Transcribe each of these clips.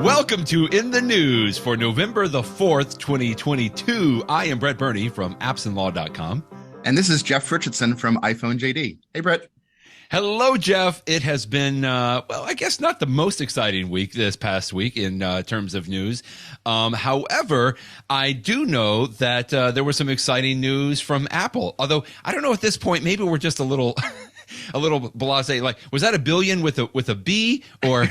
Welcome to In the News for November the 4th, 2022. I am Brett Burney from appsandlaw.com. And this is Jeff Richardson from iPhone JD. Hey, Brett. Hello, Jeff. It has been, well, I guess not the most exciting week this past week in terms of news. However, I do know that there was some exciting news from Apple. Although I don't know at this point, maybe we're just a little a little blasé. Like, was that a billion with a B? Or,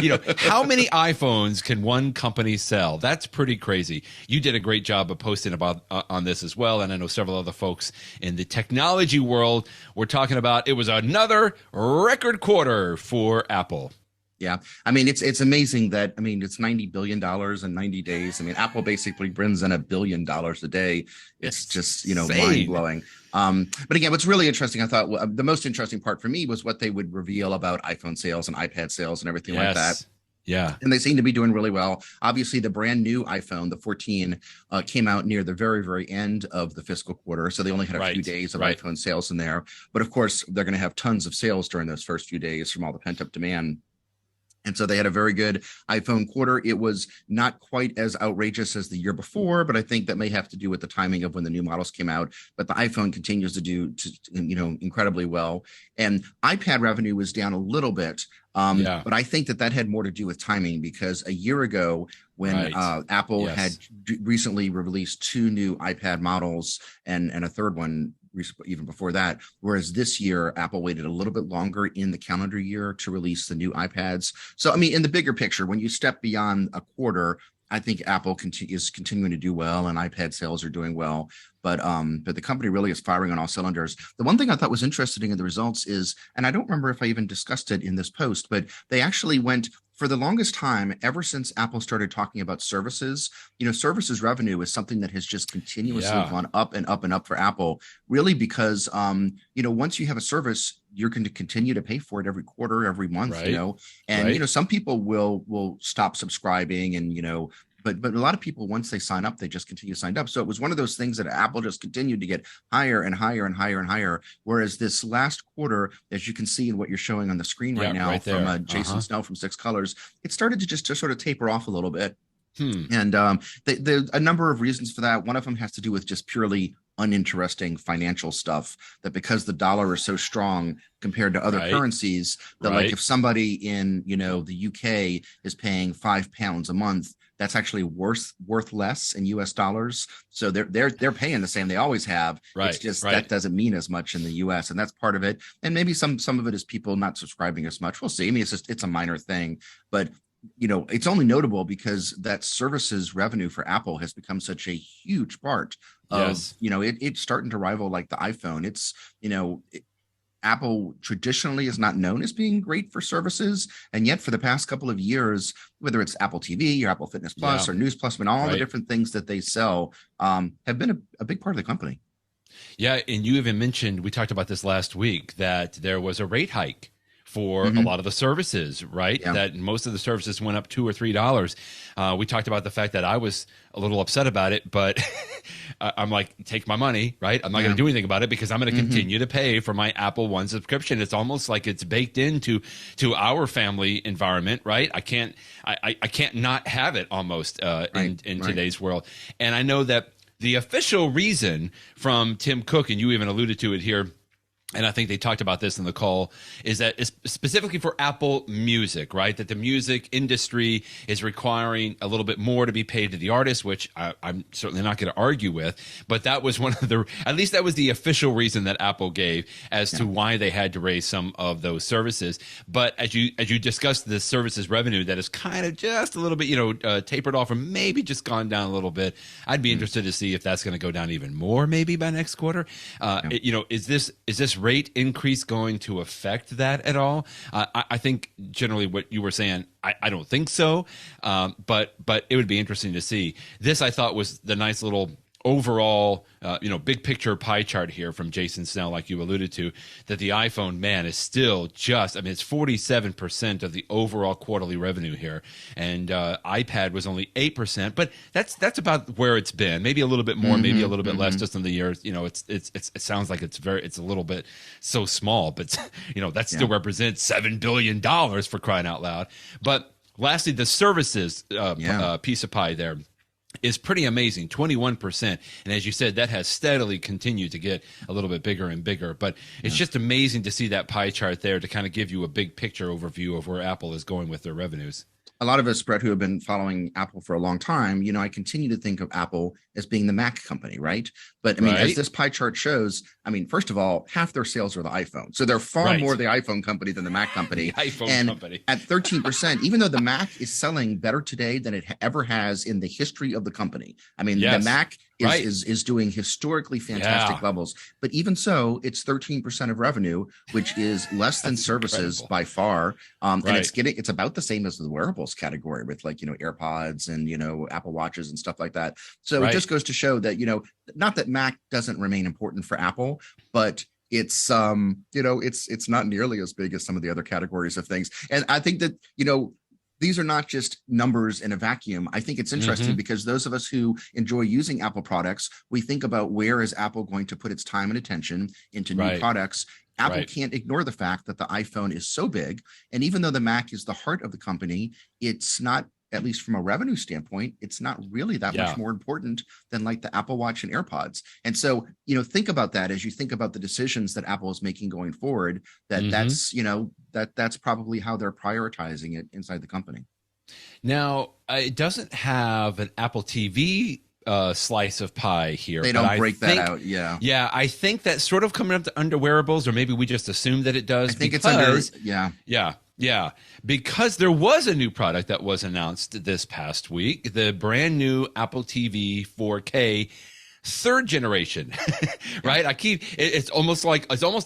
you know, how many iPhones can one company sell? That's pretty crazy. You did a great job of posting about on this as well. And I know several other folks in the technology world were talking about it was another record quarter for Apple. Yeah. I mean, it's amazing that, I mean, it's $90 billion in 90 days. I mean, Apple basically brings in $1 billion a day. It's just, you know, mind blowing. But again, what's really interesting, I thought the most interesting part for me was what they would reveal about iPhone sales and iPad sales and everything like that. Yeah. And they seem to be doing really well. Obviously, the brand new iPhone, the 14, came out near the very, very end of the fiscal quarter. So they only had a few days of iPhone sales in there. But of course, they're going to have tons of sales during those first few days from all the pent up demand. And so they had a very good iPhone quarter. It was not quite as outrageous as the year before, but I think that may have to do with the timing of when the new models came out. But the iPhone continues to do, you know, incredibly well. And iPad revenue was down a little bit. But I think that had more to do with timing, because a year ago when Apple had recently released 2 new iPad models and a third one even before that, whereas this year Apple waited a little bit longer in the calendar year to release the new iPads. So I mean, in the bigger picture, when you step beyond a quarter, I think Apple is continuing to do well, and iPad sales are doing well. But the company really is firing on all cylinders. The one thing I thought was interesting in the results is, and I don't remember if I even discussed it in this post, but they actually went, for the longest time, ever since Apple started talking about services, you know, services revenue is something that has just continuously gone up and up and up for Apple, really because, you know, once you have a service, you're going to continue to pay for it every quarter, every month, you know, and, you know, some people will stop subscribing and, you know, but a lot of people, once they sign up, they just continue to sign up. So it was one of those things that Apple just continued to get higher and higher and higher and higher. Whereas this last quarter, as you can see in what you're showing on the screen right now from Jason Snell from 6 Colors, it started to sort of taper off a little bit. And there's a number of reasons for that. One of them has to do with just purely uninteresting financial stuff, that because the dollar is so strong compared to other currencies, that like if somebody in, you know, the UK is paying £5 a month, that's actually worth less in US dollars. So they're paying the same, they always have. It's just that doesn't mean as much in the US, and that's part of it. And maybe some of it is people not subscribing as much. We'll see. I mean, it's a minor thing, but you know, it's only notable because that services revenue for Apple has become such a huge part of, you know, it's starting to rival like the iPhone. It's, you know, Apple traditionally is not known as being great for services. And yet for the past couple of years, whether it's Apple TV or Apple Fitness Plus or News Plus, I mean, all the different things that they sell have been a big part of the company. Yeah. And you even mentioned, we talked about this last week, that there was a rate hike for a lot of the services, that most of the services went up $2 or $3. We talked about the fact that I was a little upset about it, but I'm like, take my money, right? I'm not going to do anything about it because I'm going to continue to pay for my Apple One subscription. It's almost like it's baked into our family environment, right? I can't not have it almost in today's world. And I know that the official reason from Tim Cook, and you even alluded to it here, and I think they talked about this in the call, is that it's specifically for Apple Music, right? That the music industry is requiring a little bit more to be paid to the artists, which I'm certainly not going to argue with. But that was at least that was the official reason that Apple gave as to why they had to raise some of those services. But as you discussed the services revenue that is kind of just a little bit, you know, tapered off or maybe just gone down a little bit, I'd be interested to see if that's going to go down even more maybe by next quarter. You know, is this rate increase going to affect that at all? I think generally what you were saying, I don't think so, but it would be interesting to see. This I thought was the nice little overall, you know, big picture pie chart here from Jason Snell, like you alluded to, that the iPhone, man, is still just, I mean, it's 47% of the overall quarterly revenue here. And iPad was only 8%, but that's about where it's been. Maybe a little bit more, maybe a little bit less just in the year. You know, it sounds like it's a little bit so small, but, you know, that still represents $7 billion for crying out loud. But Lastly, the services piece of pie there is pretty amazing, 21%. And as you said, that has steadily continued to get a little bit bigger and bigger. But it's just amazing to see that pie chart there to kind of give you a big picture overview of where Apple is going with their revenues. A lot of us, Brett, who have been following Apple for a long time, I continue to think of Apple as being the Mac company, right? But I mean, as this pie chart shows, first of all, half their sales are the iPhone. So they're far more the iPhone company than the Mac company. Company. At 13%, even though the Mac is selling better today than it ever has in the history of the company. The Mac is doing historically fantastic levels. But even so, it's 13% of revenue, which is less than services by far. And it's about the same as the wearables category with AirPods and Apple Watches and stuff like that. So it just goes to show that not that Mac doesn't remain important for Apple, but it's it's not nearly as big as some of the other categories of things. And I think that these are not just numbers in a vacuum. I think it's interesting because those of us who enjoy using Apple products, we think about where is Apple going to put its time and attention into new products. Apple can't ignore the fact that the iPhone is so big. And even though the Mac is the heart of the company, it's not, at least from a revenue standpoint, it's not really that much more important than like the Apple Watch and AirPods. And so, think about that as you think about the decisions that Apple is making going forward, that's probably how they're prioritizing it inside the company. Now, it doesn't have an Apple TV slice of pie here. They don't break that out. Yeah. I think that's sort of coming up to under wearables, or maybe we just assume that it does. I think it's under. Yeah. Because there was a new product that was announced this past week, the brand new Apple TV 4K third generation, right? It's almost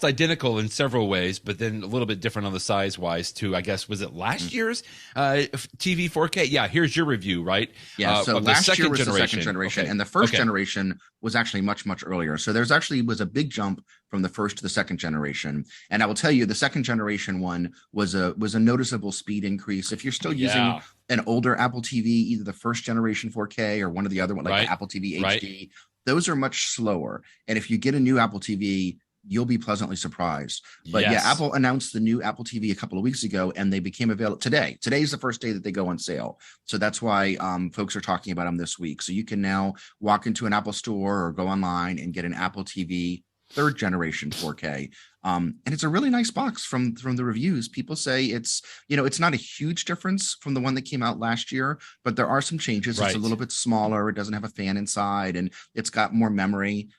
identical in several ways, but then a little bit different on the size wise too. I guess, was it last year's TV 4K? Yeah. Here's your review, right? Yeah. So last year was the second generation, and the first generation was actually much, much earlier. So there's actually was a big jump from the first to the second generation. And I will tell you, the second generation one was a noticeable speed increase. If you're still using an older Apple TV, either the first generation 4K or one of the other one, like the Apple TV HD, those are much slower. And if you get a new Apple TV, you'll be pleasantly surprised. But Apple announced the new Apple TV a couple of weeks ago, and they became available today. Today's the first day that they go on sale. So that's why folks are talking about them this week. So you can now walk into an Apple store or go online and get an Apple TV third generation 4K. And it's a really nice box from the reviews. People say it's not a huge difference from the one that came out last year, but there are some changes. It's a little bit smaller. It doesn't have a fan inside, and it's got more memory,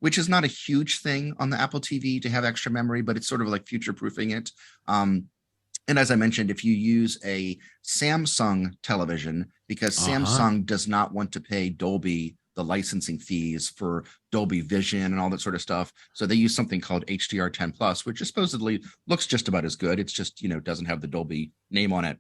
which is not a huge thing on the Apple TV to have extra memory, but it's sort of like future proofing it. And as I mentioned, if you use a Samsung television, because Samsung does not want to pay Dolby the licensing fees for Dolby Vision and all that sort of stuff. So they use something called HDR10 Plus, which supposedly looks just about as good. It's just, doesn't have the Dolby name on it.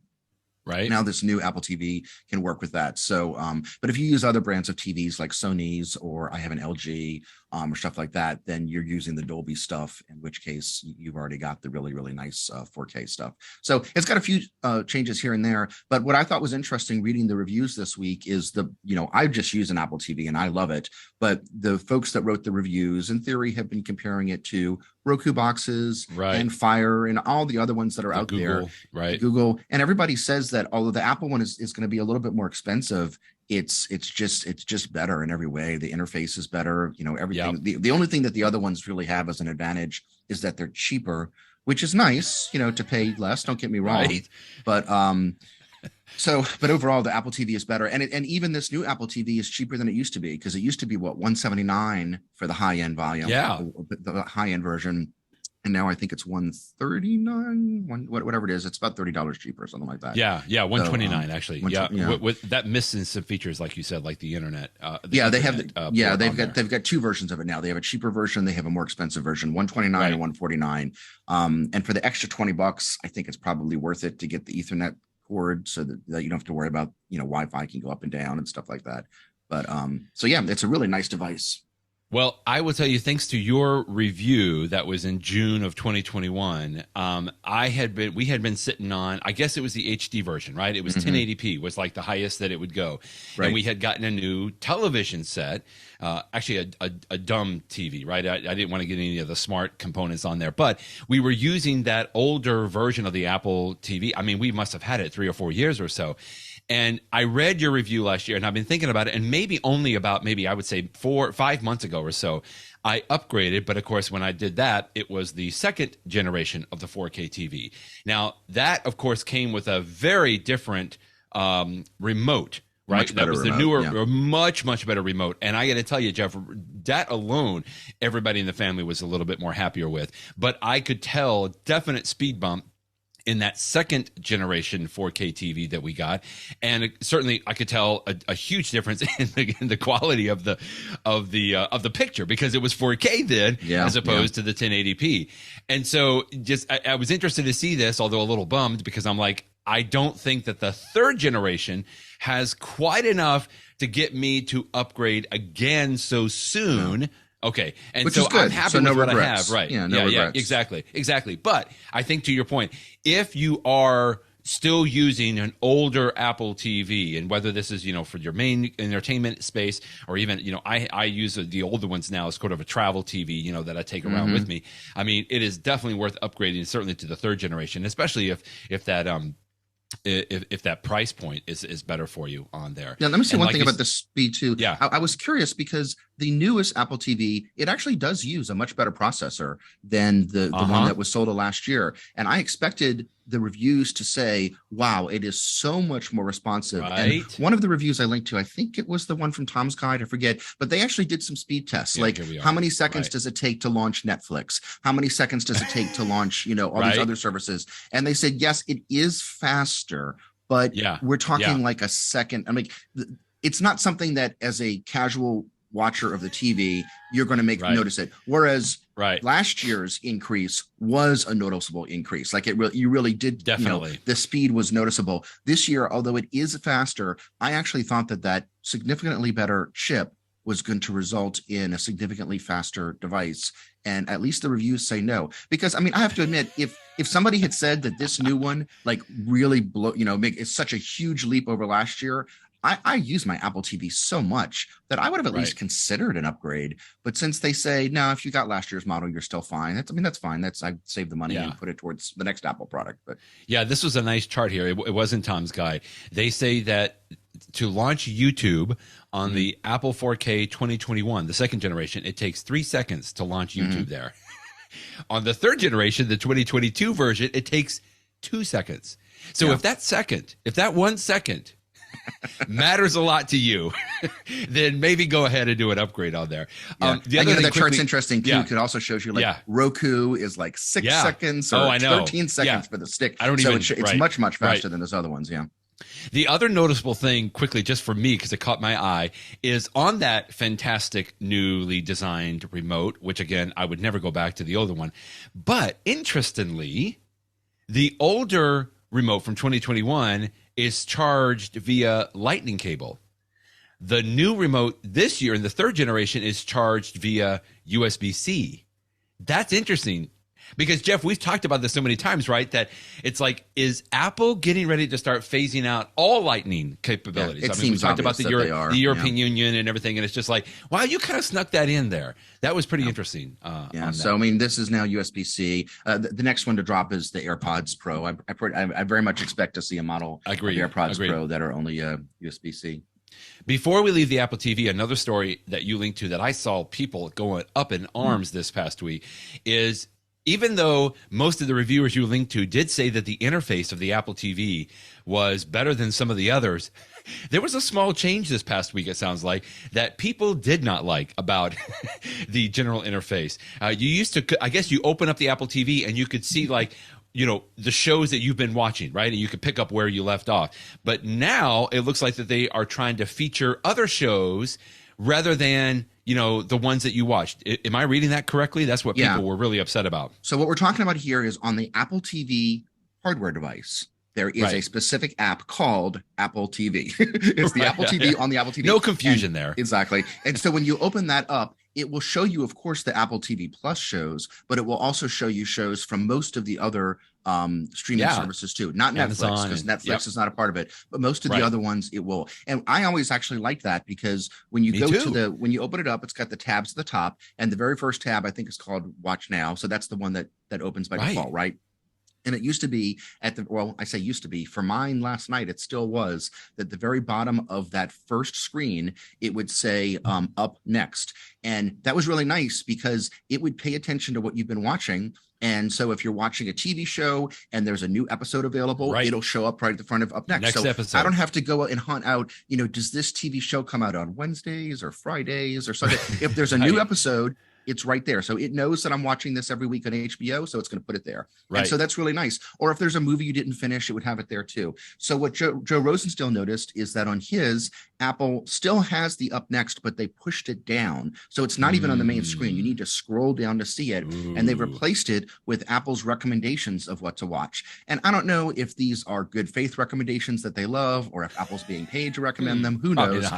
Right. Now this new Apple TV can work with that. So, but if you use other brands of TVs like Sony's, or I have an LG, or stuff like that, then you're using the Dolby stuff, in which case you've already got the really, really nice 4K stuff. So it's got a few changes here and there. But what I thought was interesting reading the reviews this week is I just use an Apple TV and I love it. But the folks that wrote the reviews, in theory, have been comparing it to Roku boxes and Fire and all the other ones that are out there. Google. And everybody says that although the Apple one is going to be a little bit more expensive, it's just better in every way. The interface is better, everything. The only thing that the other ones really have as an advantage is that they're cheaper, which is nice, to pay less. Don't get me wrong. But but overall, the Apple TV is better. And even this new Apple TV is cheaper than it used to be, because it used to be $179 for the high end volume, the high end version. And now I think it's $139, whatever it is. It's about $30 cheaper, something like that. Yeah, $129 actually. With that missing some features, like you said, like the internet. They've got two versions of it now. They have a cheaper version. They have a more expensive version, $129 and $149. And for the extra $20, I think it's probably worth it to get the Ethernet cord, so that you don't have to worry about Wi-Fi can go up and down and stuff like that. But it's a really nice device. Well, I will tell you, thanks to your review that was in June of 2021, we had been sitting on, I guess it was the HD version, right? It was 1080p was like the highest that it would go. Right. And we had gotten a new television set, actually a dumb TV, right? I didn't want to get any of the smart components on there, but we were using that older version of the Apple TV. I mean, we must have had it 3 or 4 years or so. And I read your review last year, and I've been thinking about it, and maybe only about I would say 4 or 5 months ago or so, I upgraded. But of course, when I did that, it was the second generation of the 4K TV. Now, that, of course, came with a very different remote, right? That was the newer, much better remote. And I got to tell you, Jeff, that alone, everybody in the family was a little bit more happier with. But I could tell definite speed bump in that second generation 4K TV that we got, and certainly I could tell a huge difference in the quality of the picture, because it was 4K then, as opposed to the 1080p. And so I was interested to see this, although a little bummed, because I'm like, I don't think that the third generation has quite enough to get me to upgrade again so soon. No. Okay, and which so is good. I'm happy so with no what regrets. I have, right? Yeah, no regrets. Exactly. But I think, to your point, if you are still using an older Apple TV, and whether this is for your main entertainment space, or even I use the older ones now as sort of a travel TV, that I take around with me. I mean, it is definitely worth upgrading, certainly to the third generation, especially if that price point is better for you on there. Yeah, let me say one thing about the speed too. Yeah, I was curious because the newest Apple TV, it actually does use a much better processor than the one that was sold last year. And I expected the reviews to say, wow, it is so much more responsive. Right. And one of the reviews I linked to, I think it was the one from Tom's Guide, I forget, but they actually did some speed tests. Like, how many seconds does it take to launch Netflix? How many seconds does it take to launch, all these other services? And they said, yes, it is faster, but we're talking like a second. I mean, it's not something that as a casual watcher of the TV, you're going to notice it. Whereas last year's increase was a noticeable increase. Like you really did. Definitely. The speed was noticeable. This year, although it is faster, I actually thought that significantly better chip was going to result in a significantly faster device. And at least the reviews say no. Because, I mean, I have to admit, if somebody had said that this new one, like, really it's such a huge leap over last year, I use my Apple TV so much that I would have at least considered an upgrade. But since they say, no, if you got last year's model, you're still fine. That's fine. I save the money and put it towards the next Apple product. But yeah, this was a nice chart here. It wasn't Tom's Guide. They say that to launch YouTube on the Apple 4K 2021, the second generation, it takes 3 seconds to launch YouTube there. On the third generation, the 2022 version, it takes 2 seconds. So if that 1 second matters a lot to you, then maybe go ahead and do an upgrade on there. The other thing, that chart's interesting too. It also shows you Roku is like 6 seconds or 13 seconds for the stick. It's much faster than those other ones. Yeah. The other noticeable thing, quickly, just for me, because it caught my eye, is on that fantastic newly designed remote, which again, I would never go back to the older one. But interestingly, the older remote from 2021 is charged via lightning cable. The new remote this year in the third generation is charged via USB-C. That's interesting because, Jeff, we've talked about this so many times, right? That it's like, is Apple getting ready to start phasing out all lightning capabilities? I mean, we talked about the European Union and everything, and it's just like, wow, you kind of snuck that in there. That was pretty interesting. So I mean, this is now USB-C. The next one to drop is the AirPods Pro. I very much expect to see a model of AirPods Pro that are only USB-C. Before we leave the Apple TV, another story that you linked to that I saw people going up in arms this past week is, even though most of the reviewers you linked to did say that the interface of the Apple TV was better than some of the others, there was a small change this past week, it sounds like, that people did not like about the general interface. You used to, I guess you open up the Apple TV and you could see the shows that you've been watching, right? And you could pick up where you left off. But now it looks like that they are trying to feature other shows rather than the ones that you watched. Am I reading that correctly? That's what people were really upset about. So what we're talking about here is on the Apple TV hardware device, there is a specific app called Apple TV. It's the Apple TV on the Apple TV. No confusion there. Exactly. And so when you open that up, it will show you, of course, the Apple TV Plus shows, but it will also show you shows from most of the other streaming services too. Not Netflix, because Netflix is not a part of it, but most of the other ones it will. And I always actually like that, because when you when you open it up, it's got the tabs at the top, and the very first tab I think is called Watch Now. So that's the one that opens by default, right? And it used to be I say used to be, for mine last night, it still was, that the very bottom of that first screen, it would say up next. And that was really nice, because it would pay attention to what you've been watching. And so if you're watching a TV show and there's a new episode available, it'll show up right at the front of up next. So episode. I don't have to go and hunt out, does this TV show come out on Wednesdays or Fridays or Sunday? If there's a new episode, it's right there. So it knows that I'm watching this every week on HBO, so it's going to put it there. Right. And so that's really nice. Or if there's a movie you didn't finish, it would have it there too. So what Joe Rosensteel noticed is that on his, Apple still has the up next, but they pushed it down. So it's not even on the main screen. You need to scroll down to see it. And they replaced it with Apple's recommendations of what to watch. And I don't know if these are good faith recommendations that they love, or if Apple's being paid to recommend them. Who knows?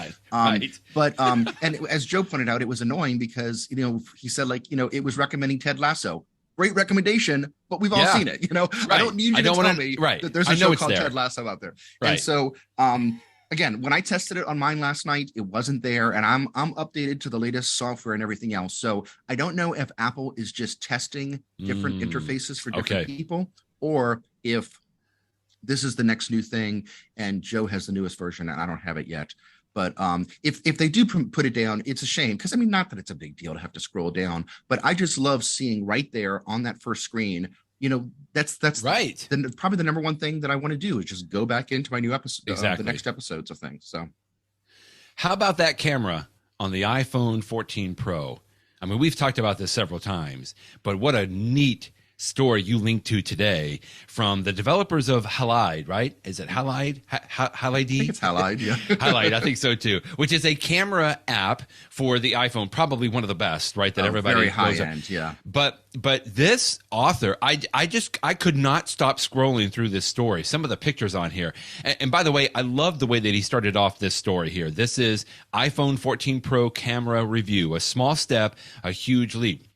But and as Joe pointed out, it was annoying because, he said, it was recommending Ted Lasso. Great recommendation, but we've all seen it. I don't need you to tell me that there's a show called Ted Lasso out there. Right. And so, again, when I tested it on mine last night, it wasn't there, and I'm updated to the latest software and everything else. So I don't know if Apple is just testing different interfaces for different people, or if this is the next new thing, and Joe has the newest version, and I don't have it yet. But if they do put it down, it's a shame, because not that it's a big deal to have to scroll down, but I just love seeing right there on that first screen. That's right. Probably the number one thing that I want to do is just go back into my new episode, the next episodes of things. So, how about that camera on the iPhone 14 Pro? I mean, we've talked about this several times, but what a neat story you linked to today from the developers of Halide, right? Is it Halide? Halide? I think it's Halide, yeah. Halide, I think so too, which is a camera app for the iPhone, probably one of the best, right? That everybody very high end, yeah. But this author, I could not stop scrolling through this story. Some of the pictures on here. And by the way, I love the way that he started off this story here. This is iPhone 14 Pro camera review, a small step, a huge leap.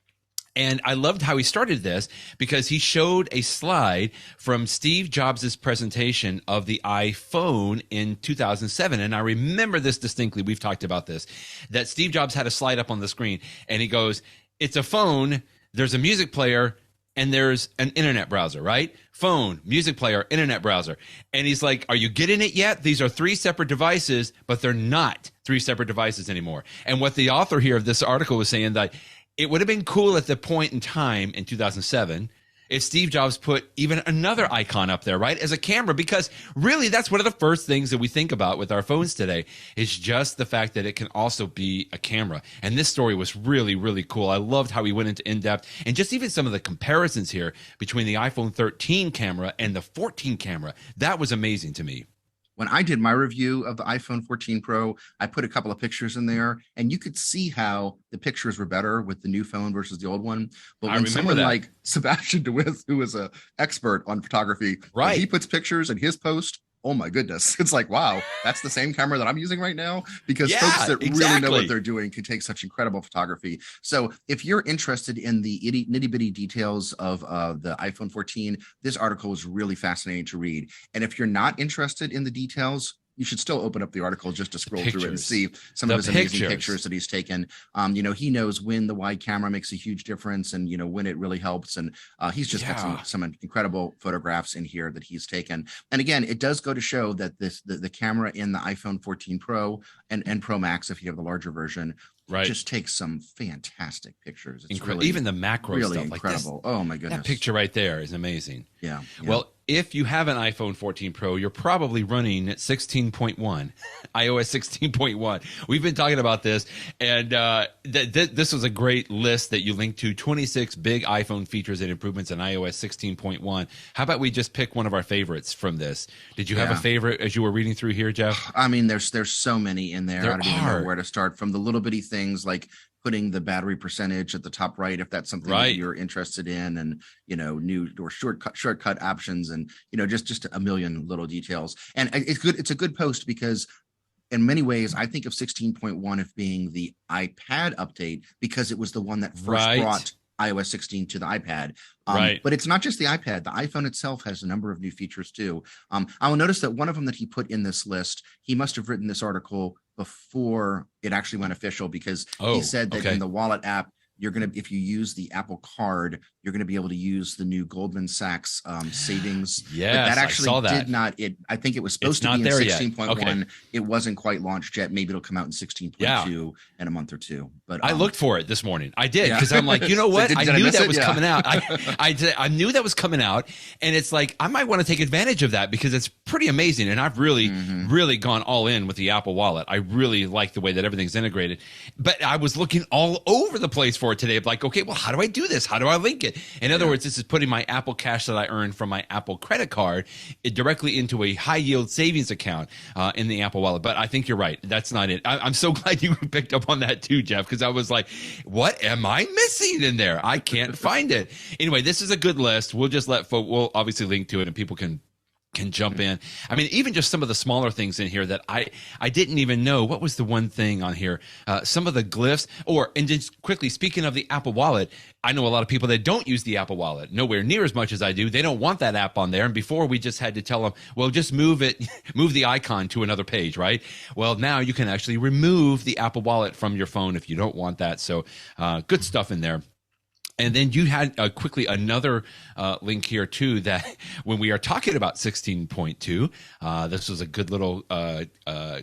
And I loved how he started this, because he showed a slide from Steve Jobs' presentation of the iPhone in 2007. And I remember this distinctly. We've talked about this, that Steve Jobs had a slide up on the screen, and he goes, it's a phone, there's a music player, and there's an internet browser, right? Phone, music player, internet browser. And he's like, are you getting it yet? These are three separate devices, but they're not three separate devices anymore. And what the author here of this article was saying, that it would have been cool at the point in time in 2007 if Steve Jobs put even another icon up there, right, as a camera, because really that's one of the first things that we think about with our phones today, is just the fact that it can also be a camera. And this story was really, really cool. I loved how he went into in-depth, and just even some of the comparisons here between the iPhone 13 camera and the 14 camera. That was amazing to me. When I did my review of the iPhone 14 Pro, I put a couple of pictures in there, and you could see how the pictures were better with the new phone versus the old one. But when someone like Sebastiaan DeWith, who is an expert on photography, when he puts pictures in his post, oh my goodness, it's like, wow, that's the same camera that I'm using right now, because folks that really know what they're doing can take such incredible photography. So if you're interested in the nitty bitty details of the iPhone 14, this article is really fascinating to read. And if you're not interested in the details, you should still open up the article just to scroll through it and see some of his amazing pictures that he's taken. He knows when the wide camera makes a huge difference, and, when it really helps. And he's just got some incredible photographs in here that he's taken. And again, it does go to show that the camera in the iPhone 14 Pro and Pro Max, if you have the larger version, just takes some fantastic pictures. It's really, even the macro really stuff, incredible. Like this, oh my goodness, that picture right there is amazing. Yeah. Well, if you have an iPhone 14 Pro, you're probably running 16.1, iOS 16.1. We've been talking about this, and this was a great list that you linked to, 26 big iPhone features and improvements in iOS 16.1. How about we just pick one of our favorites from this? Did you have a favorite as you were reading through here, Jeff? I mean, there's so many in there. I don't even know where to start, from the little bitty things like putting the battery percentage at the top right, if that's something that you're interested in, and new or shortcut options, and just a million little details. And it's good. It's a good post, because in many ways, I think of 16.1 as being the iPad update because it was the one that first brought iOS 16 to the iPad. But it's not just the iPad. The iPhone itself has a number of new features too. I will notice that one of them that he put in this list, he must have written this article before it actually went official, because he said that in the Wallet app, you're going to, if you use the Apple Card, you're going to be able to use the new Goldman Sachs savings. Yes, but that actually I saw that. did not. I think it was supposed to be in 16.1. Okay. It wasn't quite launched yet. Maybe it'll come out in 16.2 in a month or two. But I looked for it this morning. I did, because I'm like, you know what? I knew that was coming out. I knew that was coming out, and it's like I might want to take advantage of that because it's pretty amazing. And I've really, really gone all in with the Apple Wallet. I really like the way that everything's integrated. But I was looking all over the place for it today. I'm like, okay, well, how do I do this? How do I link it? In other words, this is putting my Apple Cash that I earned from my Apple credit card directly into a high yield savings account in the Apple Wallet. But I think you're right. That's not it. I'm so glad you picked up on that too, Jeff, because I was like, what am I missing in there? I can't find it. Anyway, this is a good list. We'll just let folks, we'll obviously link to it and people can jump in. I mean, even just some of the smaller things in here that I didn't even know. What was the one thing on here? Some of the glyphs, and just quickly, speaking of the Apple Wallet, I know a lot of people that don't use the Apple Wallet, nowhere near as much as I do. They don't want that app on there. And before, we just had to tell them, well, just move the icon to another page, right? Well, now you can actually remove the Apple Wallet from your phone if you don't want that. So good stuff in there. And then you had quickly another link here too, that when we are talking about 16.2, this was a good little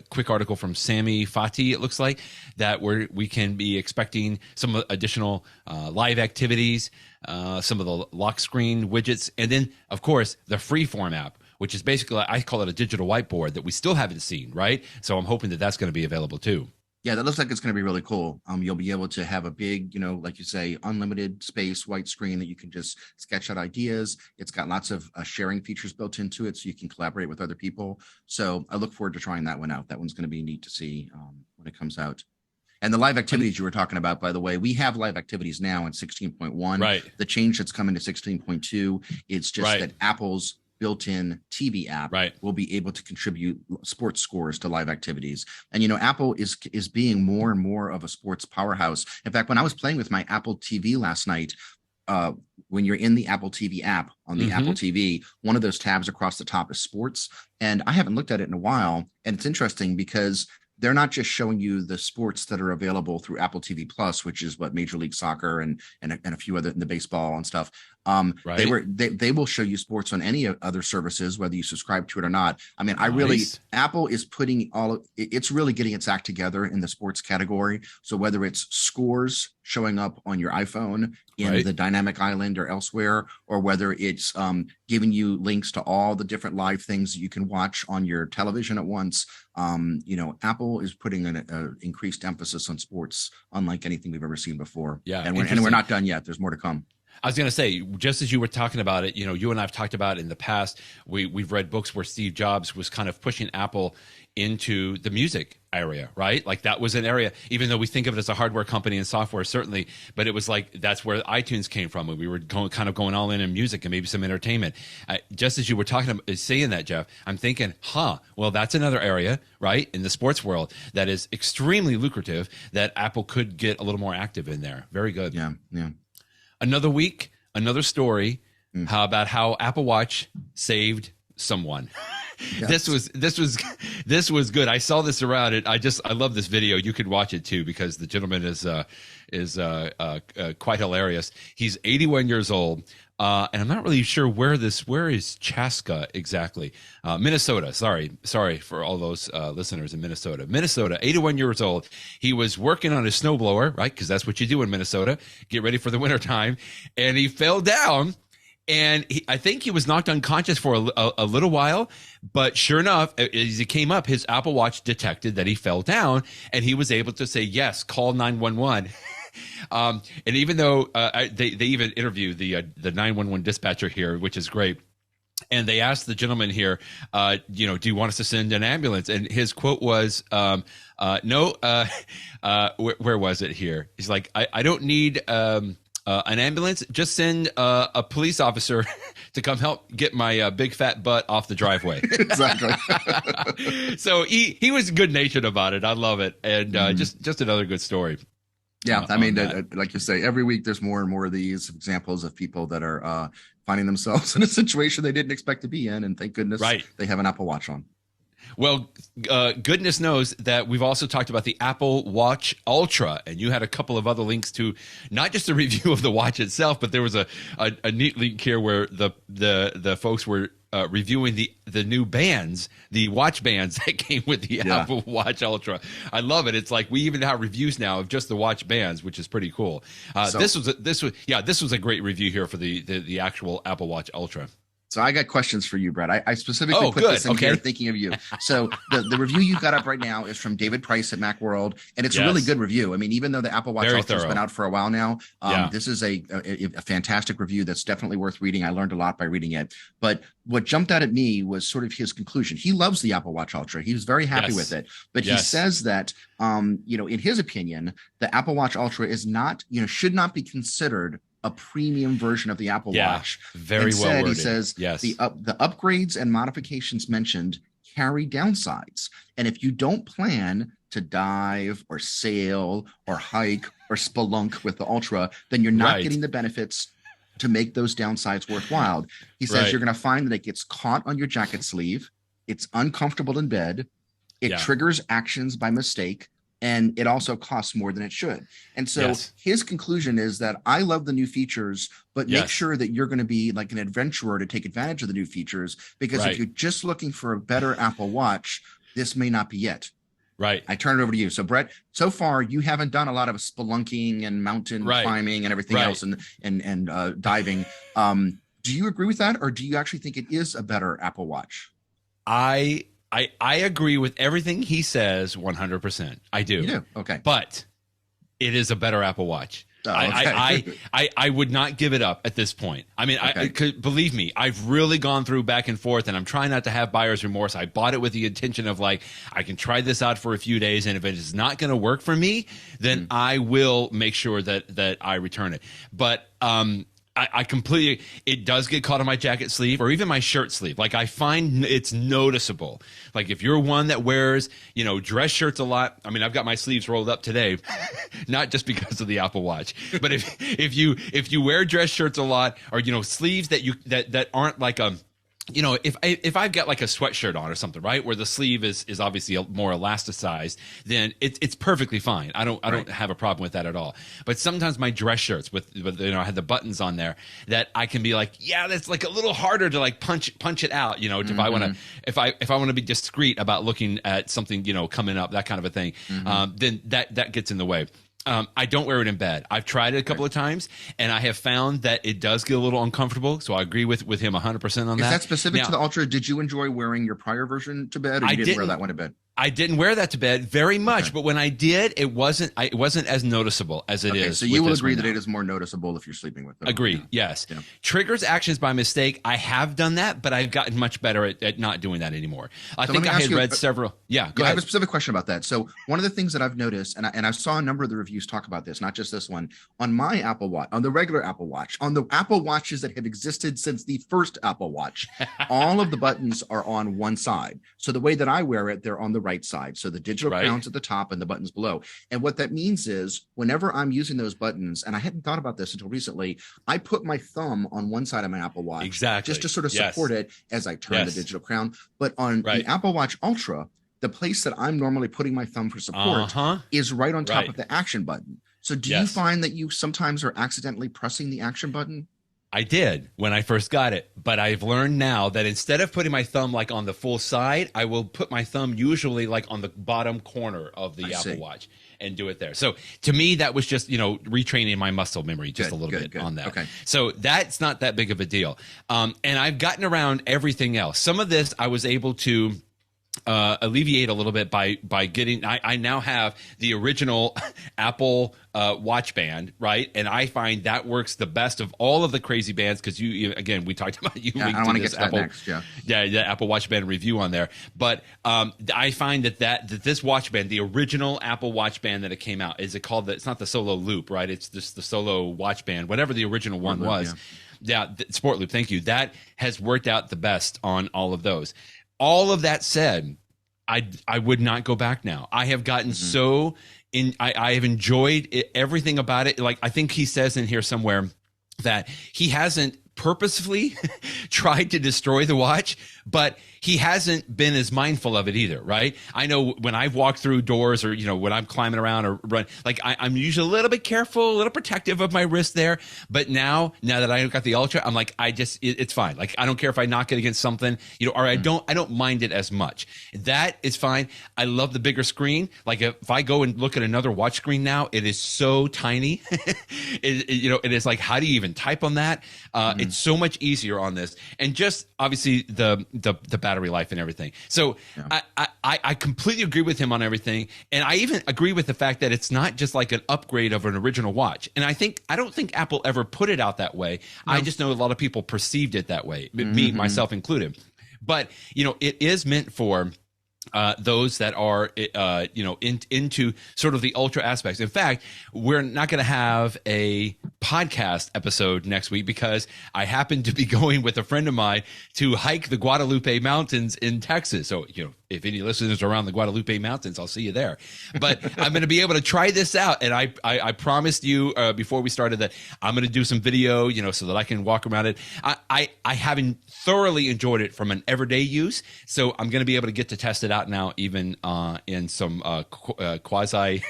quick article from Sami, Fathi, it looks like, that we can be expecting some additional live activities, some of the lock screen widgets, and then, of course, the Freeform app, which is basically, I call it a digital whiteboard that we still haven't seen, right? So I'm hoping that that's going to be available too. Yeah, that looks like it's going to be really cool. You'll be able to have a big, like you say, unlimited space, white screen that you can just sketch out ideas. It's got lots of sharing features built into it, so you can collaborate with other people. So I look forward to trying that one out. That one's going to be neat to see when it comes out. And the live activities you were talking about, by the way, we have live activities now in 16.1. Right. The change that's coming to 16.2, it's just that Apple's built-in TV app will be able to contribute sports scores to live activities. And Apple is being more and more of a sports powerhouse. In fact, when I was playing with my Apple TV last night, when you're in the Apple TV app on the Apple TV, one of those tabs across the top is sports, and I haven't looked at it in a while. And it's interesting because they're not just showing you the sports that are available through Apple TV Plus, which is what Major League Soccer and a few other, the baseball and stuff. They will show you sports on any other services, whether you subscribe to it or not. I mean, Apple is putting it's really getting its act together in the sports category. So whether it's scores showing up on your iPhone in the dynamic island or elsewhere, or whether it's giving you links to all the different live things that you can watch on your television at once. Apple is putting an increased emphasis on sports, unlike anything we've ever seen before. Yeah, and we're not done yet. There's more to come. I was going to say, just as you were talking about it, you and I have talked about it in the past. We've read books where Steve Jobs was kind of pushing Apple into the music area, right? Like that was an area, even though we think of it as a hardware company and software, certainly, but it was like that's where iTunes came from. And we were going all in music and maybe some entertainment. Just as you were saying that, Jeff, I'm thinking, well, that's another area, right, in the sports world that is extremely lucrative that Apple could get a little more active in there. Very good. Yeah. Another week, another story. How about how Apple Watch saved someone? Yes. This was good. I saw this around it. I love this video. You could watch it too because the gentleman is quite hilarious. He's 81 years old. And I'm not really sure where is Chaska exactly? Minnesota. Sorry for all those listeners in Minnesota. Minnesota, 81 years old. He was working on his snowblower, right? Because that's what you do in Minnesota. Get ready for the wintertime. And he fell down. And I think he was knocked unconscious for a little while, but sure enough, as he came up, his Apple Watch detected that he fell down, and he was able to say, yes, call 911. And even though they even interviewed the 911 dispatcher here, which is great. And they asked the gentleman here, do you want us to send an ambulance? And his quote was, no. Where was it here? He's like, I don't need an ambulance, just send a police officer to come help get my big fat butt off the driveway. Exactly. So he was good natured about it. I love it, and just another good story. Yeah, I mean, like you say, every week there's more and more of these examples of people that are finding themselves in a situation they didn't expect to be in, and thank goodness they have an Apple Watch on. Well, goodness knows that we've also talked about the Apple Watch Ultra, and you had a couple of other links to not just a review of the watch itself, but there was a neat link here where the folks were reviewing the new bands, the watch bands that came with the Apple Watch Ultra. I love it. It's like we even have reviews now of just the watch bands, which is pretty cool. This was a great review here for the actual Apple Watch Ultra. So I got questions for you, Brett. I specifically put this in here thinking of you. So the review you got up right now is from David Price at Macworld, and it's a really good review. I mean, even though the Apple Watch Ultra has been out for a while now, this is a fantastic review that's definitely worth reading. I learned a lot by reading it. But what jumped out at me was sort of his conclusion. He loves the Apple Watch Ultra. He was very happy with it. But he says that, in his opinion, the Apple Watch Ultra is not, should not be considered a premium version of the Apple Watch. Very well worded. He says the upgrades and modifications mentioned carry downsides. And if you don't plan to dive or sail or hike or spelunk with the Ultra, then you're not getting the benefits to make those downsides worthwhile. He says you're going to find that it gets caught on your jacket sleeve. It's uncomfortable in bed. It triggers actions by mistake. And it also costs more than it should. And so his conclusion is that I love the new features, but make sure that you're going to be like an adventurer to take advantage of the new features, because if you're just looking for a better Apple Watch, this may not be it. Right. I turn it over to you. So Brett, so far you haven't done a lot of spelunking and mountain climbing and everything else and diving. Do you agree with that, or do you actually think it is a better Apple Watch? I agree with everything he says 100%. I do. You do? Okay. But it is a better Apple Watch. Oh, okay. I would not give it up at this point. I mean, believe me, I've really gone through back and forth, and I'm trying not to have buyer's remorse. I bought it with the intention of like, I can try this out for a few days, and if it is not going to work for me, then I will make sure that I return it. But I completely, it does get caught on my jacket sleeve or even my shirt sleeve. Like I find it's noticeable. Like if you're one that wears, dress shirts a lot. I mean, I've got my sleeves rolled up today, not just because of the Apple Watch, but if you wear dress shirts a lot, or, sleeves that aren't like if I've got like a sweatshirt on or something, right, where the sleeve is obviously more elasticized, then it's perfectly fine. I don't have a problem with that at all. But sometimes my dress shirts with I had the buttons on there that I can be like, that's like a little harder to like punch it out, if I want to if I want to be discreet about looking at something, coming up, that kind of a thing, then that gets in the way. I don't wear it in bed. I've tried it a couple of times, and I have found that it does get a little uncomfortable. So I agree with him 100% on that. Is that specific to the Ultra? Did you enjoy wearing your prior version to bed, or you didn't wear that one to bed? I didn't wear that to bed very much, but when I did, it wasn't as noticeable as it is. So you will agree that it is more noticeable if you're sleeping with it. Agree. Yes. Yeah. Triggers actions by mistake. I have done that, but I've gotten much better at not doing that anymore. I think I had read several. Yeah. Go ahead. I have a specific question about that. So one of the things that I've noticed, and I saw a number of the reviews talk about this, not just this one, on my Apple Watch, on the regular Apple Watch, on the Apple Watches that have existed since the first Apple Watch, all of the buttons are on one side. So the way that I wear it, they're on the right side. So the digital crown's at the top and the buttons below. And what that means is whenever I'm using those buttons, and I hadn't thought about this until recently, I put my thumb on one side of my Apple Watch just to sort of support it as I turn the digital crown. But on the Apple Watch Ultra, the place that I'm normally putting my thumb for support is right on top of the action button. So do you find that you sometimes are accidentally pressing the action button? I did when I first got it, but I've learned now that instead of putting my thumb like on the full side, I will put my thumb usually like on the bottom corner of the Apple Watch and do it there. So to me, that was just, retraining my muscle memory just a little bit on that. Okay. So that's not that big of a deal. And I've gotten around everything else. Some of this I was able to alleviate a little bit by getting. I now have the original Apple watch band, right? And I find that works the best of all of the crazy bands because again, we talked about you. Yeah, I want to get to Apple, that next. Yeah, the Apple Watch Band review on there. But I find that this watch band, the original Apple Watch Band that it came out, is it called? It's not the Solo Loop, right? It's just the Solo Watch Band, whatever the original one was. Yeah, Sport Loop. Thank you. That has worked out the best on all of those. All of that said, I would not go back now. I have gotten so in. I have enjoyed everything about it. Like I think he says in here somewhere that he hasn't purposefully tried to destroy the watch, but he hasn't been as mindful of it either, right? I know when I've walked through doors or, when I'm climbing around or run, like I'm usually a little bit careful, a little protective of my wrist there. But now that I got the Ultra, I'm like, it's fine. Like, I don't care if I knock it against something, or I don't mind it as much. That is fine. I love the bigger screen. Like if I go and look at another watch screen now, it is so tiny. It is like, how do you even type on that? It's so much easier on this. And just obviously the battery life and everything. So I completely agree with him on everything. And I even agree with the fact that it's not just like an upgrade of an original watch. And I don't think Apple ever put it out that way. No. I just know a lot of people perceived it that way, me, myself included. But, it is meant for those that are, into sort of the ultra aspects. In fact, we're not going to have a podcast episode next week because I happen to be going with a friend of mine to hike the Guadalupe Mountains in Texas. So, if any listeners are around the Guadalupe Mountains, I'll see you there. But I'm going to be able to try this out. And I promised you before we started that I'm going to do some video, so that I can walk around it. I haven't thoroughly enjoyed it from an everyday use. So I'm going to be able to get to test it out now, even in some quasi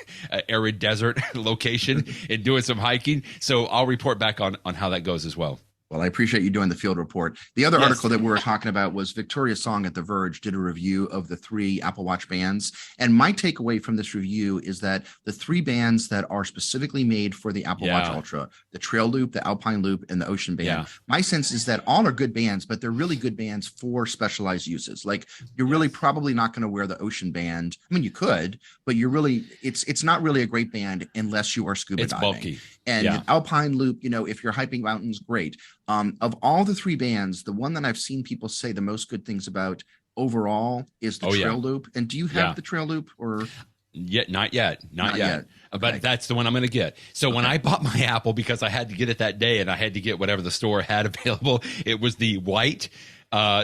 arid desert location and doing some hiking. So I'll report back on how that goes as well. Well, I appreciate you doing the field report. The other article that we were talking about was Victoria Song at The Verge did a review of the 3 Apple Watch bands. And my takeaway from this review is that the 3 bands that are specifically made for the Apple Watch Ultra, the Trail Loop, the Alpine Loop, and the Ocean Band, my sense is that all are good bands, but they're really good bands for specialized uses. Like you're really probably not going to wear the Ocean Band. I mean, you could, but it's not really a great band unless you are scuba diving. Bulky. And Alpine Loop, if you're hiking mountains, great. Of all the 3 bands, the one that I've seen people say the most good things about overall is the Trail Loop. And do you have the Trail Loop or? Not yet. Okay. But that's the one I'm going to get. So when I bought my Apple, because I had to get it that day and I had to get whatever the store had available, it was the white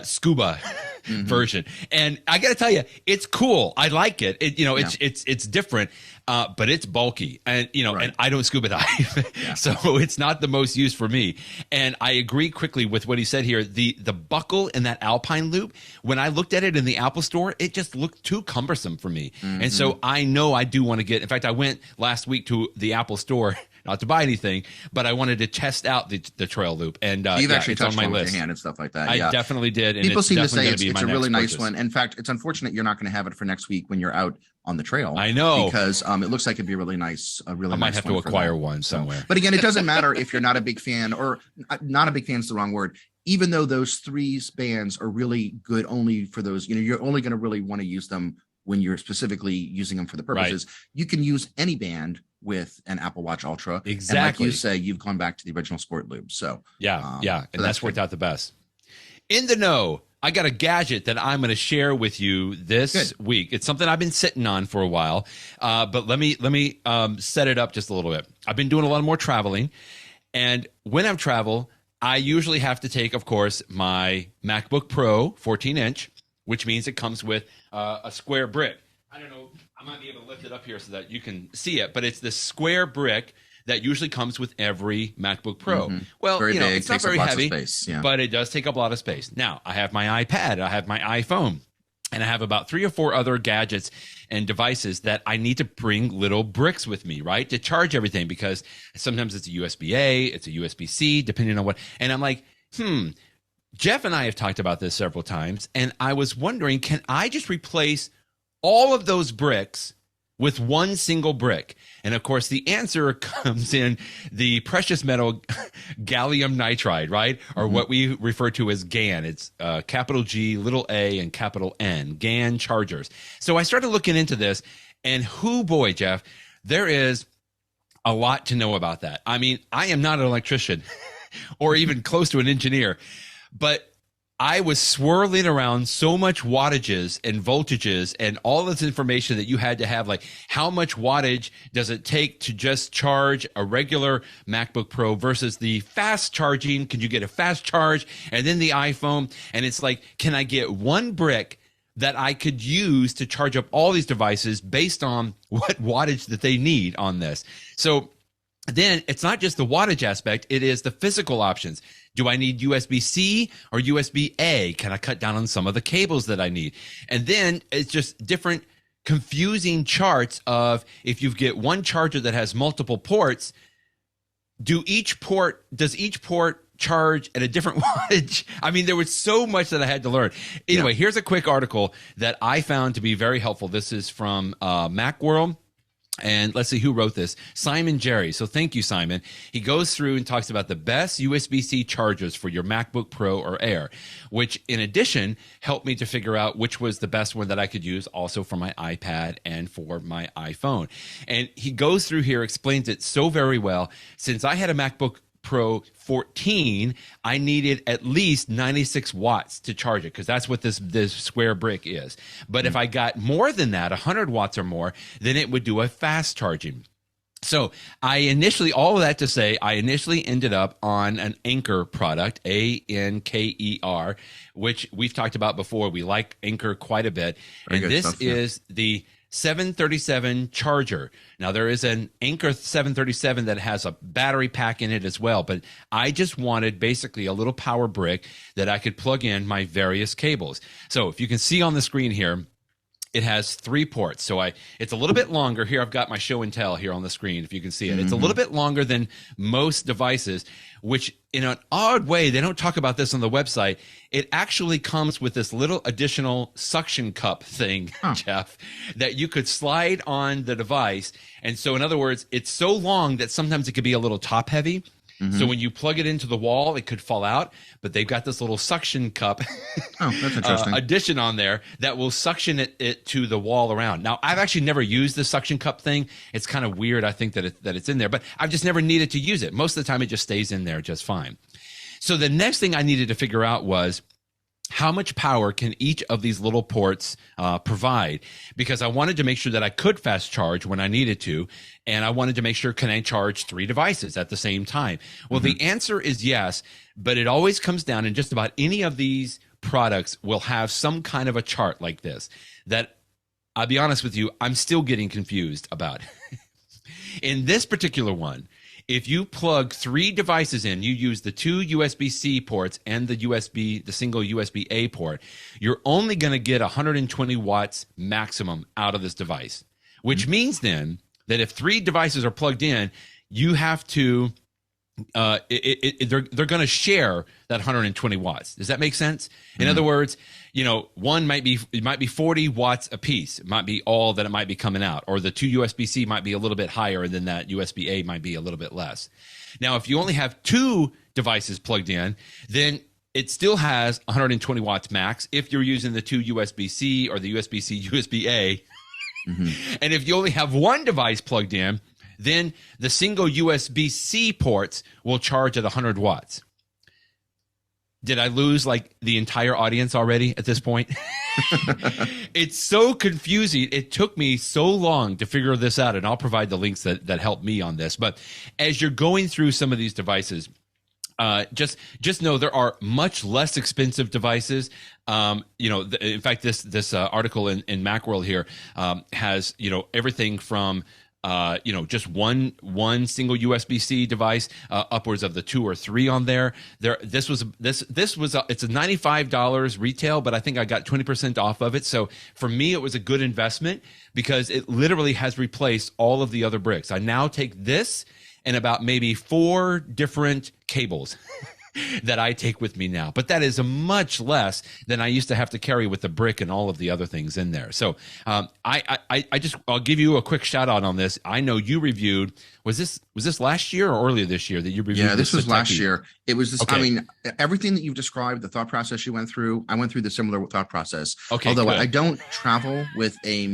scuba version. And I got to tell you, it's cool. I like it. It's different, but it's bulky and, and I don't scuba dive. So it's not the most used for me. And I agree quickly with what he said here. The buckle in that Alpine Loop, when I looked at it in the Apple store, it just looked too cumbersome for me. And so I know I do want to get, in fact, I went last week to the Apple store, not to buy anything, but I wanted to test out the Trail Loop. And you've actually touched on my one list with your hand and stuff like that. I definitely did. And people seem to say it's a really nice one. In fact, it's unfortunate you're not going to have it for next week when you're out on the trail. I know, because it looks like it'd be really nice. I might have to acquire one somewhere. But again, it doesn't matter if you're not a big fan, or not a big fan is the wrong word. Even though those 3 bands are really good only for those, you're only going to really want to use them when you're specifically using them for the purposes. You can use any band with an Apple Watch Ultra. Exactly. And like you say, you've gone back to the original Sport Loop. So and that's worked out the best. In the know, I got a gadget that I'm going to share with you this week. It's something I've been sitting on for a while, but let me set it up just a little bit. I've been doing a lot more traveling, and when I travel, I usually have to take, of course, my MacBook Pro 14-inch, which means it comes with a square brick. I don't know. I might be able to lift it up here so that you can see it, but it's this square brick that usually comes with every MacBook Pro. Well, very big, it's not very heavy, but it does take up a lot of space. Now, I have my iPad, I have my iPhone, and I have about 3 or 4 other gadgets and devices that I need to bring little bricks with me, right, to charge everything, because sometimes it's a USB-A, it's a USB-C, depending on what. And I'm like, Jeff and I have talked about this several times, and I was wondering, can I just replace all of those bricks with one single brick? And of course, the answer comes in the precious metal gallium nitride, right? Or what we refer to as GaN. It's capital G, little a, and capital N, GaN chargers. So I started looking into this, and boy, Jeff, there is a lot to know about that. I mean, I am not an electrician or even close to an engineer, but I was swirling around so much wattages and voltages and all this information that you had to have, like how much wattage does it take to just charge a regular MacBook Pro versus the fast charging? Can you get a fast charge? And then the iPhone. And it's like, can I get one brick that I could use to charge up all these devices based on what wattage that they need on this? So then it's not just the wattage aspect, it is the physical options. Do I need USB-C or USB-A? Can I cut down on some of the cables that I need? And then it's just different confusing charts of if you get one charger that has multiple ports, does each port charge at a different wattage? I mean, there was so much that I had to learn. Anyway, here's a quick article that I found to be very helpful. This is from Macworld. And let's see who wrote this. Simon Jerry. So thank you, Simon. He goes through and talks about the best USB-C chargers for your MacBook Pro or Air, which in addition helped me to figure out which was the best one that I could use also for my iPad and for my iPhone. And he goes through here, explains it so very well. Since I had a MacBook Pro 14, I needed at least 96 watts to charge it because that's what this square brick is. But if I got more than that, 100 watts or more, then it would do a fast charging. So I initially ended up on an Anker product, Anker, which we've talked about before. We like Anker quite a bit. And this is the 737 charger. Now there is an Anker 737 that has a battery pack in it as well, but I just wanted basically a little power brick that I could plug in my various cables. So if you can see on the screen here, it has 3 ports. So it's a little bit longer. Here I've got my show and tell here on the screen, if you can see it. It's a little bit longer than most devices, which in an odd way, they don't talk about this on the website. It actually comes with this little additional suction cup thing, Jeff, that you could slide on the device. And so in other words, it's so long that sometimes it could be a little top heavy. So when you plug it into the wall, it could fall out, but they've got this little suction cup that's interesting. addition on there that will suction it to the wall around. Now, I've actually never used the suction cup thing. It's kind of weird, I think, that it's in there, but I've just never needed to use it. Most of the time, it just stays in there just fine. So the next thing I needed to figure out was, how much power can each of these little ports provide? Because I wanted to make sure that I could fast charge when I needed to, and I wanted to make sure, can I charge 3 devices at the same time? Well, the answer is yes, but it always comes down, and just about any of these products will have some kind of a chart like this that, I'll be honest with you, I'm still getting confused about. In this particular one, if you plug 3 devices in, you use the 2 USB-C ports and the single USB-A port, you're only going to get 120 watts maximum out of this device, which means then that if 3 devices are plugged in, you have to, they're going to share that 120 watts. Does that make sense? In other words, one might be 40 watts a piece. It might be all that it might be coming out, or the 2 USB-C might be a little bit higher, and then that USB-A might be a little bit less. Now, if you only have 2 devices plugged in, then it still has 120 watts max if you're using the 2 USB-C or the USB-C, USB-A. And if you only have 1 device plugged in, then the single USB-C ports will charge at 100 watts. Did I lose like the entire audience already at this point? It's so confusing. It took me so long to figure this out, and I'll provide the links that help me on this. But as you're going through some of these devices, just know there are much less expensive devices. In fact, this article in Macworld here has everything from just one single USB-C device, upwards of the 2 or 3 on there. It's a $95 retail, but I think I got 20% off of it. So for me, it was a good investment because it literally has replaced all of the other bricks. I now take this and about maybe 4 different cables that I take with me now. But that is a much less than I used to have to carry with the brick and all of the other things in there. So I'll give you a quick shout out on this. I know you reviewed, was this last year or earlier this year that you reviewed? Yeah, this was last year. It was this. Okay. I mean, everything that you've described, the thought process you went through, I went through the similar thought process. Okay, although good. I don't travel with a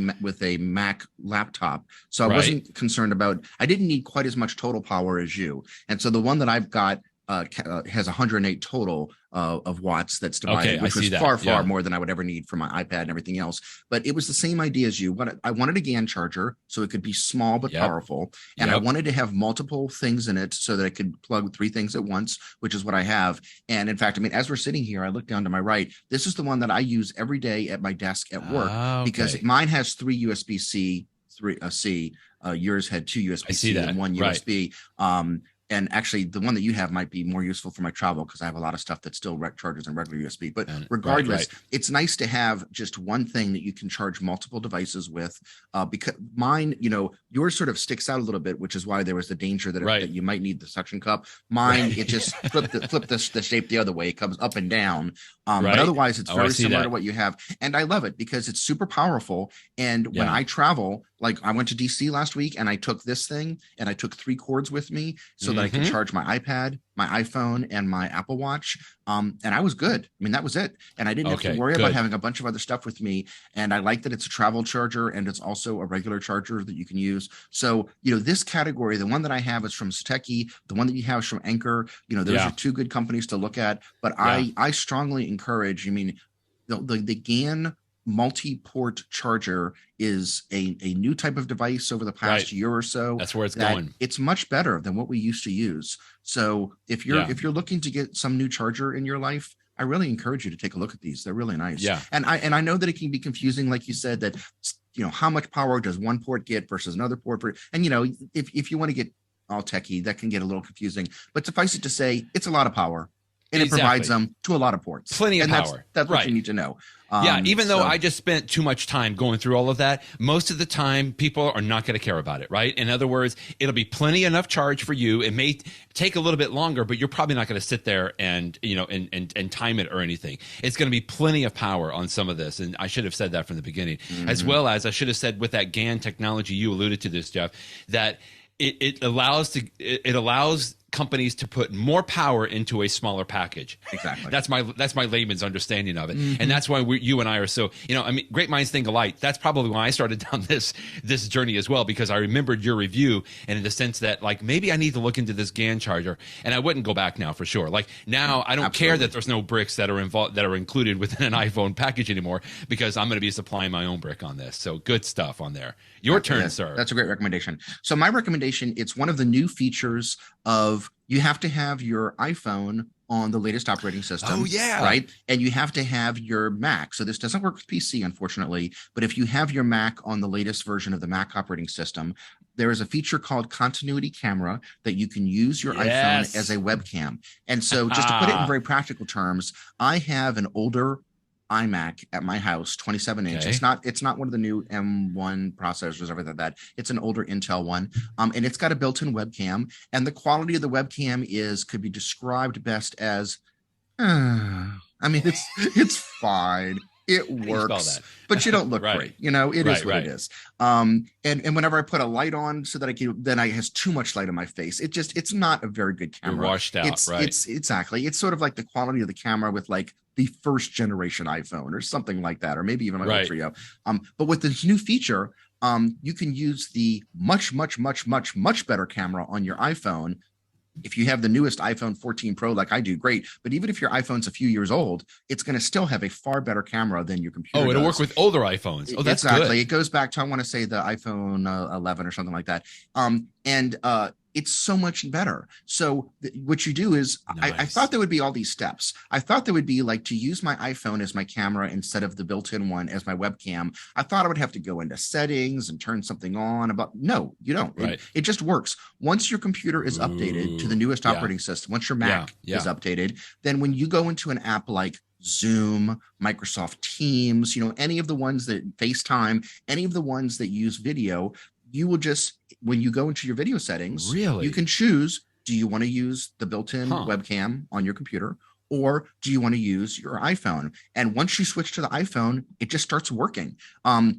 Mac laptop, so I wasn't concerned about. I didn't need quite as much total power as you, and so the one that I've got has 108 total of watts that's divided, which was far more than I would ever need for my iPad and everything else. But it was the same idea as you. I wanted a GAN charger so it could be small but powerful, and I wanted to have multiple things in it so that I could plug 3 things at once, which is what I have. And in fact, I mean, as we're sitting here, I look down to my right. This is the one that I use every day at my desk at work because mine has 3 USB-C, 3 C. Yours had 2 USB-C and 1 USB. And actually, the one that you have might be more useful for my travel because I have a lot of stuff that still charges in regular USB. But regardless, it's nice to have just one thing that you can charge multiple devices with. Because mine, yours sort of sticks out a little bit, which is why there was the danger that, that you might need the suction cup. Mine, it just flip the shape the other way. It comes up and down. But otherwise, it's very similar to what you have. And I love it because it's super powerful. And when I travel, like I went to DC last week and I took this thing and I took 3 cords with me so that I could charge my iPad, my iPhone, and my Apple Watch. And I was good. I mean, that was it. And I didn't have to worry about having a bunch of other stuff with me. And I like that it's a travel charger and it's also a regular charger that you can use. So, this category, the one that I have is from Steki. The one that you have is from Anker. Those are 2 good companies to look at. But I strongly encourage, the GAN multi-port charger is a new type of device over the past year or so. That's where it's going. It's much better than what we used to use. So if you're looking to get some new charger in your life, I really encourage you to take a look at these. They're really nice. Yeah. And I know that it can be confusing, like you said, that how much power does one port get versus another port? And if you want to get all techie, that can get a little confusing. But suffice it to say, it's a lot of power. And it provides them to a lot of ports. Plenty of power. That's what you need to know. Even though I just spent too much time going through all of that, most of the time people are not going to care about it, right? In other words, it'll be plenty enough charge for you. It may take a little bit longer, but you're probably not going to sit there and time it or anything. It's going to be plenty of power on some of this. And I should have said that from the beginning, as well as I should have said with that GAN technology, you alluded to this, Jeff, that it allows companies to put more power into a smaller package. Exactly. That's my layman's understanding of it. And that's why you and I are so, great minds think alike. That's probably why I started down this journey as well, because I remembered your review and in the sense that like, maybe I need to look into this GAN charger, and I wouldn't go back now for sure. Like now I don't care that there's no bricks that are involved, that are included within an iPhone package anymore, because I'm going to be supplying my own brick on this. So good stuff on there. Your turn, sir. That's a great recommendation. So my recommendation, it's one of the new features of you have to have your iPhone on the latest operating system. Oh, yeah. Right. And you have to have your Mac. So this doesn't work with PC, unfortunately. But if you have your Mac on the latest version of the Mac operating system, there is a feature called continuity camera that you can use your iPhone as a webcam. And so just to put it in very practical terms, I have an older iMac at my house, 27-inch. It's not one of the new M1 processors or everything like that. It's an older Intel one, and it's got a built-in webcam. And the quality of the webcam could be described best as, it's fine. It works, but you don't look great. It is what it is. And whenever I put a light on so that then I has too much light on my face. It's not a very good camera. You're washed out, It's exactly. It's sort of like the quality of the camera with like the first generation iPhone or something like that, or maybe even like Ultra. But with this new feature, you can use the much better camera on your iPhone. If you have the newest iPhone 14 Pro like I do, great. But even if your iPhone's a few years old, it's going to still have a far better camera than your computer. Oh, it'll work with older iPhones. Oh, that's exactly. Good. It goes back to, I want to say, the iPhone 11 or something like that. It's so much better. So what you do is, nice. I thought there would be all these steps. I thought there would be like to use my iPhone as my camera instead of the built-in one as my webcam. I thought I would have to go into settings and turn something on. No, you don't. Right. It just works. Once your computer is updated to the newest operating system, once your Mac is updated, then when you go into an app like Zoom, Microsoft Teams, any of the ones that FaceTime, any of the ones that use video, you will just, when you go into your video settings, you can choose do you want to use the built-in webcam on your computer, or do you want to use your iPhone? And once you switch to the iPhone, it just starts working.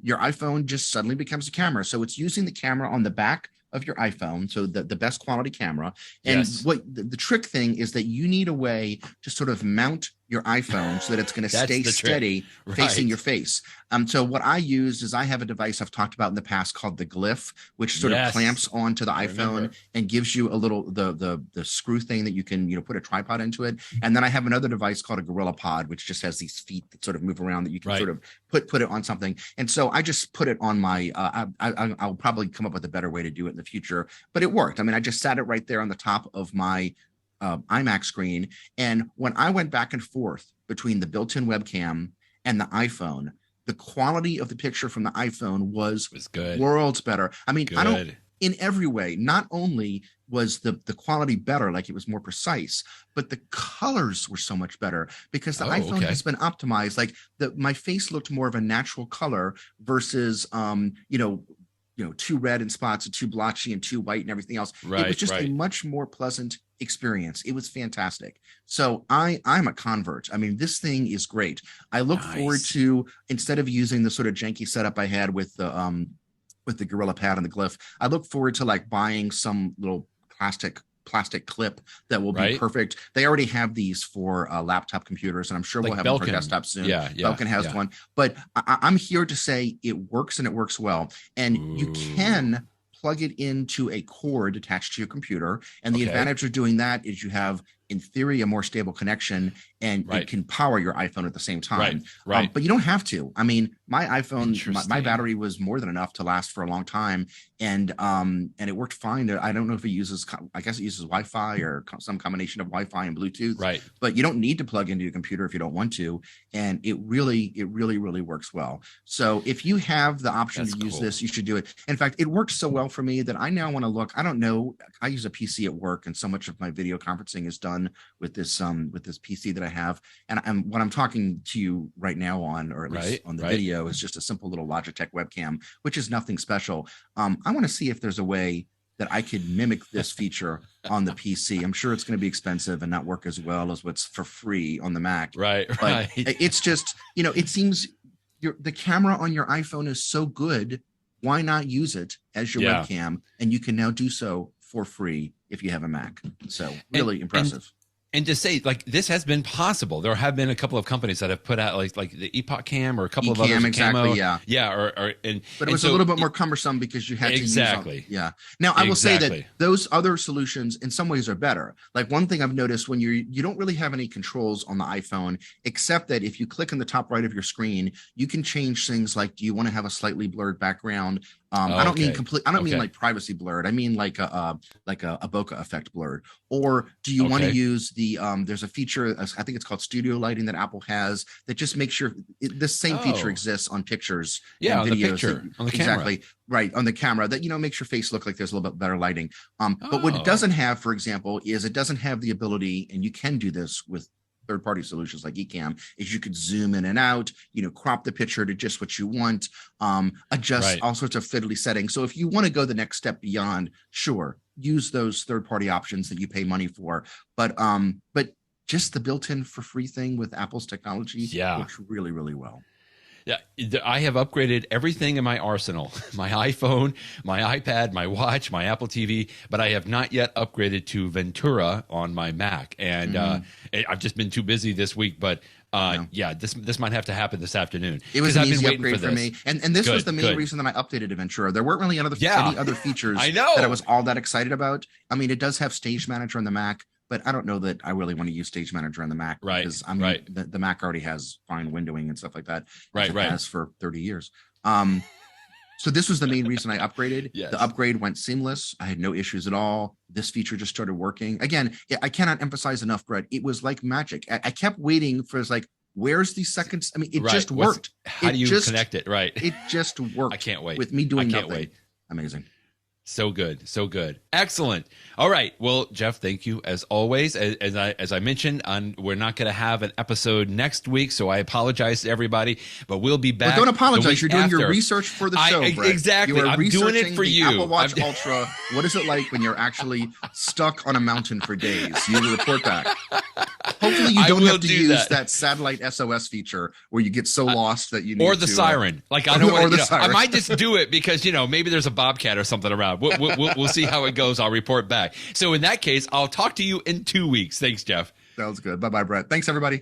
Your iPhone just suddenly becomes a camera. So it's using the camera on the back of your iPhone, so the best quality camera. And what the trick thing is that you need a way to sort of mount your iPhone so that it's going to stay steady facing your face. So what I use is I have a device I've talked about in the past called the Glyph, which sort of clamps onto the iPhone and gives you a little the screw thing that you can put a tripod into it. And then I have another device called a Gorilla Pod, which just has these feet that sort of move around that you can sort of put it on something. And so I just put it on my I'll probably come up with a better way to do it in the future, but it worked. I mean, I just sat it right there on the top of my iMac screen. And when I went back and forth between the built-in webcam and the iPhone, the quality of the picture from the iPhone was good, worlds better. I mean, I don't, in every way, not only was the quality better, like it was more precise, but the colors were so much better because the iPhone has been optimized. Like my face looked more of a natural color versus, too red in spots and too blotchy and too white and everything else. It was just a much more pleasant experience. It was fantastic. So I'm a convert. I mean, this thing is great. I look forward to, instead of using the sort of janky setup I had with the Gorilla Pad and the Glyph, I look forward to like buying some little plastic clip that will be perfect. They already have these for laptop computers, and I'm sure we'll have them for desktop soon. Belkin has one, but I'm here to say it works, and it works well. And you can plug it into a cord attached to your computer. And the advantage of doing that is you have, in theory, a more stable connection, and it can power your iPhone at the same time. But you don't have to. I mean, my iPhone, my battery was more than enough to last for a long time, and it worked fine. I don't know if it uses, I guess it uses Wi-Fi or some combination of Wi-Fi and Bluetooth. But you don't need to plug into your computer if you don't want to, and it really works well. So if you have the option to use this, you should do it. In fact, it works so well for me that I now want to look. I don't know. I use a PC at work, and so much of my video conferencing is done with this PC that I have, and what I'm talking to you right now on, or at least on the video, is just a simple little Logitech webcam, which is nothing special. I want to see if there's a way that I could mimic this feature on the PC. I'm sure it's going to be expensive and not work as well as what's for free on the Mac. But it's just, it seems the camera on your iPhone is so good. Why not use it as your webcam? And you can now do so for free if you have a Mac. So really impressive. And to say, like, this has been possible. There have been a couple of companies that have put out like the Epoch Cam or a couple of others. Exactly, but it was a little bit more cumbersome because you had to use Now I will say that those other solutions in some ways are better. Like, one thing I've noticed, when you don't really have any controls on the iPhone, except that if you click in the top right of your screen, you can change things like, do you want to have a slightly blurred background? I don't mean complete. I don't mean like privacy blurred. I mean like a bokeh effect blurred. Or do you want to use the there's a feature, I think it's called studio lighting, that Apple has, that just makes sure this same feature exists on pictures and on videos. The picture, on the camera. On the camera, that makes your face look like there's a little bit better lighting. But what it doesn't have, for example, is it doesn't have the ability, and you can do this with third-party solutions like Ecamm, is you could zoom in and out, crop the picture to just what you want, adjust all sorts of fiddly settings. So if you want to go the next step beyond, sure, use those third-party options that you pay money for. But just the built-in for free thing with Apple's technology works really, really well. Yeah, I have upgraded everything in my arsenal: my iPhone, my iPad, my watch, my Apple TV, but I have not yet upgraded to Ventura on my Mac. And I've just been too busy this week, but this might have to happen this afternoon. It was an easy upgrade for me. And this was the main reason that I updated to Ventura. There weren't really any other features that I was all that excited about. I mean, it does have Stage Manager on the Mac, but I don't know that I really want to use Stage Manager on the Mac, because the Mac already has fine windowing and stuff like that. It has for 30 years. So this was the main reason I upgraded. The upgrade went seamless. I had no issues at all. This feature just started working. Again, I cannot emphasize enough, Brett. It was like magic. I kept waiting for, like, where's the seconds? I mean, it just worked. How do you connect it? It just worked. I can't wait. With me doing nothing. Amazing. So good. So good. Excellent. All right. Well, Jeff, thank you as always. As I mentioned, we're not going to have an episode next week, so I apologize to everybody, but we'll be back. Well, don't apologize. You're doing your research for the show, Brett. Exactly. I'm doing it for you. Apple Watch Ultra. What is it like when you're actually stuck on a mountain for days? You report back. Hopefully you don't have to use that satellite SOS feature where you get so lost that you need or the siren. Like I don't want to. I might just do it because maybe there's a bobcat or something around. We'll see how it goes. I'll report back. So in that case, I'll talk to you in 2 weeks. Thanks, Jeff. Sounds good. Bye-bye, Brett. Thanks, everybody.